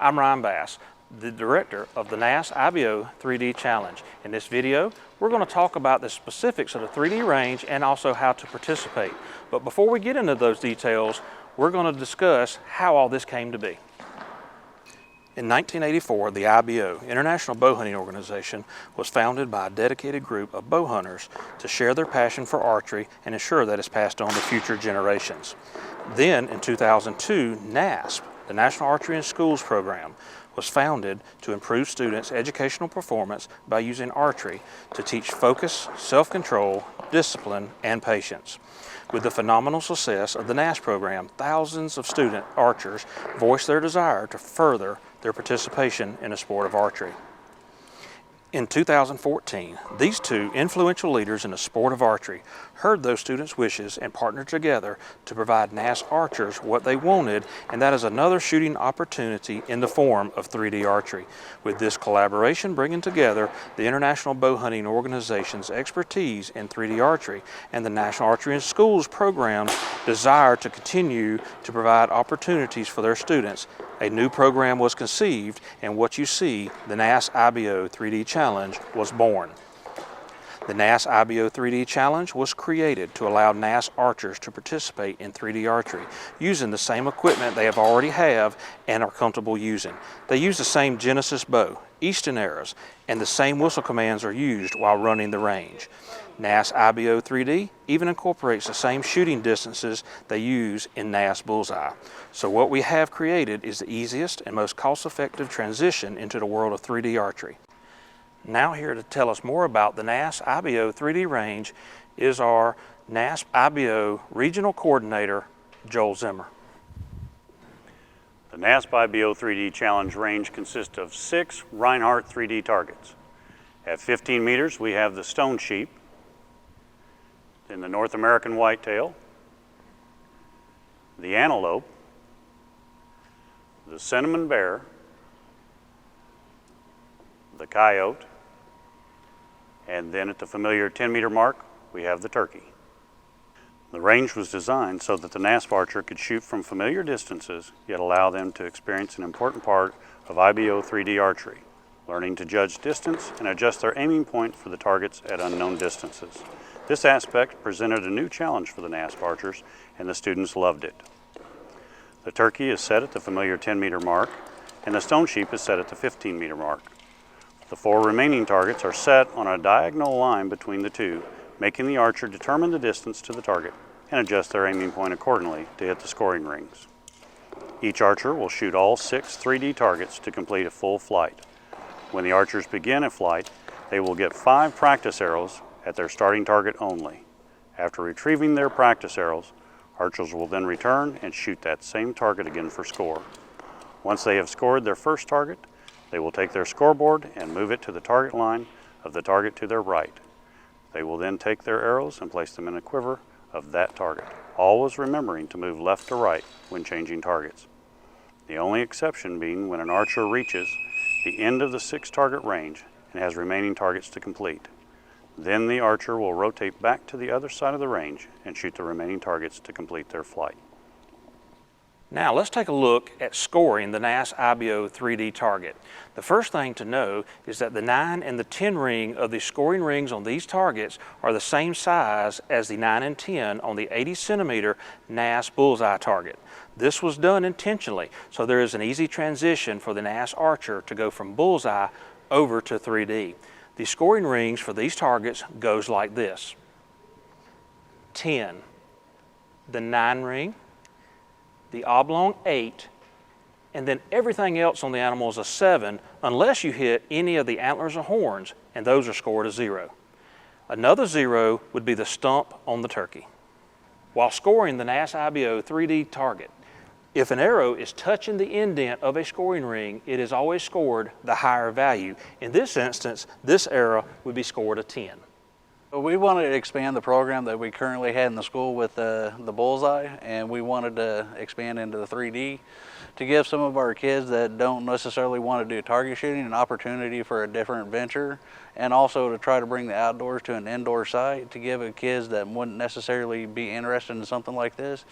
I'm Ryan Bass, the director of the NASP IBO 3D Challenge. In this video, we're going to talk about the specifics of the 3D range and also how to participate. But before we get into those details, we're going to discuss how all this came to be. In 1984, the IBO, International Bow Hunting Organization, was founded by a dedicated group of bow hunters to share their passion for archery and ensure that it's passed on to future generations. Then, in 2002, NASP, the National Archery in Schools program, was founded to improve students' educational performance by using archery to teach focus, self-control, discipline, and patience. With the phenomenal success of the NASP program, thousands of student archers voiced their desire to further their participation in the sport of archery. In 2014, these two influential leaders in the sport of archery heard those students' wishes and partnered together to provide NASP archers what they wanted, and that is another shooting opportunity in the form of 3D archery. With this collaboration bringing together the International Bow Hunting Organization's expertise in 3D archery and the National Archery in Schools program's desire to continue to provide opportunities for their students, a new program was conceived, and what you see, the NASP IBO 3D Challenge, was born. The NASP IBO 3D Challenge was created to allow NASP archers to participate in 3D archery using the same equipment they already have and are comfortable using. They use the same Genesis bow, Easton arrows, and the same whistle commands are used while running the range. NASP IBO 3D even incorporates the same shooting distances they use in NASP Bullseye. So what we have created is the easiest and most cost-effective transition into the world of 3D archery. Now here to tell us more about the NASP IBO 3D range is our NASP IBO Regional Coordinator, Joel Zimmer. The NASP IBO 3D Challenge range consists of 6 Reinhardt 3D targets. At 15 meters, we have the stone sheep, then the North American whitetail, the antelope, the cinnamon bear, the coyote, and then at the familiar 10-meter mark, we have the turkey. The range was designed so that the NASP archer could shoot from familiar distances, yet allow them to experience an important part of IBO 3D archery, learning to judge distance and adjust their aiming point for the targets at unknown distances. This aspect presented a new challenge for the NASP archers, and the students loved it. The turkey is set at the familiar 10-meter mark, and the stone sheep is set at the 15-meter mark. The 4 remaining targets are set on a diagonal line between the two, making the archer determine the distance to the target and adjust their aiming point accordingly to hit the scoring rings. Each archer will shoot all 6 3D targets to complete a full flight. When the archers begin a flight, they will get 5 practice arrows at their starting target only. After retrieving their practice arrows, archers will then return and shoot that same target again for score. Once they have scored their first target, they will take their scoreboard and move it to the target line of the target to their right. They will then take their arrows and place them in a quiver of that target, always remembering to move left to right when changing targets. The only exception being when an archer reaches the end of the 6-target range and has remaining targets to complete. Then the archer will rotate back to the other side of the range and shoot the remaining targets to complete their flight. Now let's take a look at scoring the NASP IBO 3D target. The first thing to know is that the 9 and the 10 ring of the scoring rings on these targets are the same size as the 9 and 10 on the 80 centimeter NASP Bullseye target. This was done intentionally, so there is an easy transition for the NASP archer to go from Bullseye over to 3D. The scoring rings for these targets goes like this: 10, the 9 ring, the oblong 8, and then everything else on the animal is a 7 unless you hit any of the antlers or horns, and those are scored a 0. Another 0 would be the stump on the turkey. While scoring the NASP IBO 3D target, if an arrow is touching the indent of a scoring ring, it is always scored the higher value. In this instance, this arrow would be scored a 10. We wanted to expand the program that we currently had in the school with the Bullseye, and we wanted to expand into the 3D to give some of our kids that don't necessarily want to do target shooting an opportunity for a different venture, and also to try to bring the outdoors to an indoor site to give kids that wouldn't necessarily be interested in something like this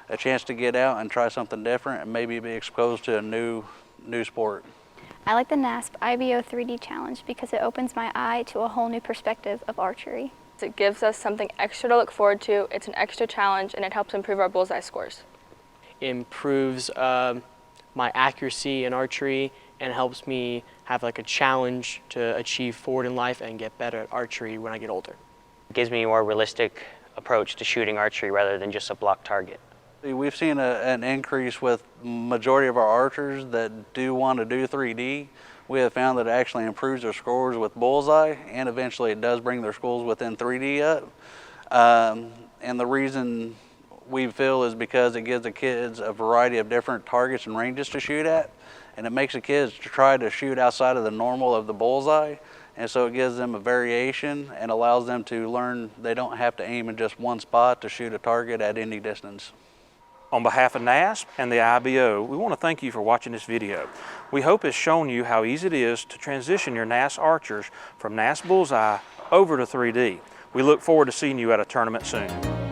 a chance to get out and try something different and maybe be exposed to a new new sport. I like the NASP IBO 3D challenge because it opens my eye to a whole new perspective of archery. It gives us something extra to look forward to. It's an extra challenge, and it helps improve our bullseye scores. It improves my accuracy in archery and helps me have like a challenge to achieve forward in life and get better at archery when I get older. It gives me a more realistic approach to shooting archery rather than just a block target. We've seen an increase with majority of our archers that do want to do 3D. We have found that it actually improves their scores with bullseye, and eventually it does bring their scores within 3D up. And the reason we feel is because it gives the kids a variety of different targets and ranges to shoot at, and it makes the kids try to shoot outside of the normal of the bullseye. And so it gives them a variation and allows them to learn they don't have to aim in just one spot to shoot a target at any distance. On behalf of NASP and the IBO, we want to thank you for watching this video. We hope it's shown you how easy it is to transition your NASP archers from NASP Bullseye over to 3D. We look forward to seeing you at a tournament soon.